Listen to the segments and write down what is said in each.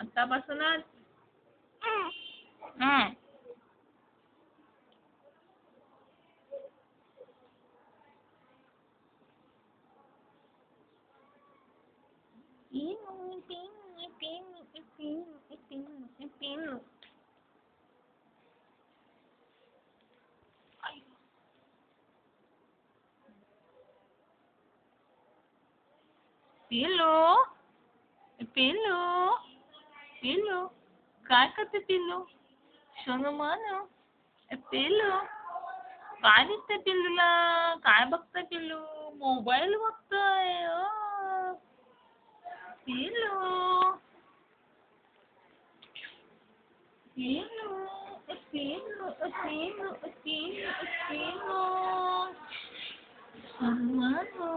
आतापासूनच. हं. पिल्लू, पिल्लू, पिल्लू, काय करते पिल्लू? सोनू मनू, पिल्लू, काय दिसतंय पिल्लूला? काय बघतंय पिल्लू? मोबाईल बघतोय. पिल्लू, पिल्लू, पिल्लू, पिल्लू, पिल्लू, पिल्लू, सोनू मनू.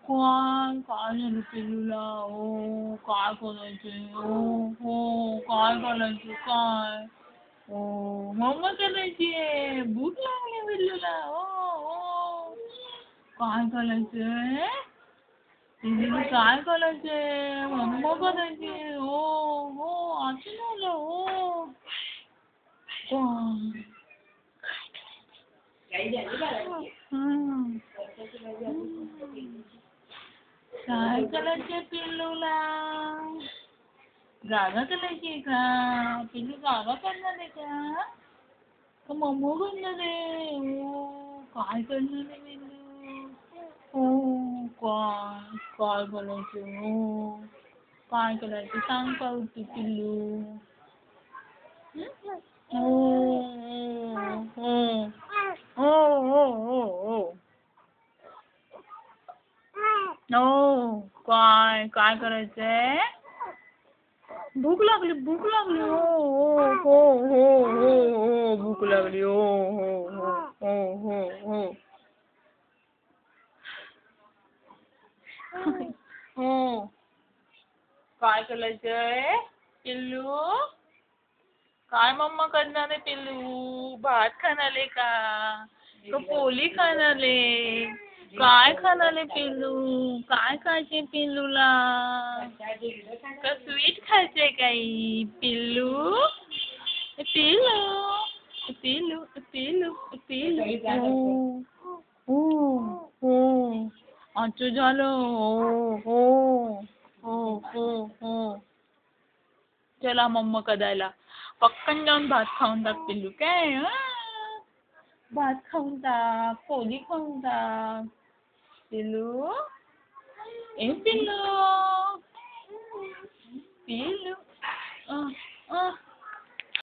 काय काय झालं पिल्लूला? ओ काय करायचंय? हो काय करायचं काय? ओ मम्मा करायचीये. भूक लागली पिल्लूला. ओ काय करायचंय? पिल्लूला काय करायचंय? मम्मा करायचीये. हो असं झालं. हो काय करायचंय पिल्लूला? जागा करायची का? पिल्लू जागा करणार आहे का? का मम्मा करणार आहे? हो काय करणार आहे पिल्लू? हो काय करायचं? हो काय करायचं सांग पावती पिल्लू. हो हो हो हो हो हो हो काय काय करायचंय? भूक लागली भूक लागली. हो भूक लागली. हो हो काय करायचंय पिल्लू? काय मम्मा करणार आहे पिल्लू? भात खाणारे का? का पोळी खाणारे? काय खाणारे पिल्लू? काय खायचे पिल्लूला? का स्वीट खायचंय काही पिल्लू? पिल्लू पिल्लू पिल्लू पिल्लू. हो अच्छा झालं. हो चला मम्मा कदायला पक्कन जाऊन भात खाऊन टाक पिल्लू काय? भात खाऊन टाक. पोळी खाऊन टाक पिल्लू. ए पिल्लू पिल्लू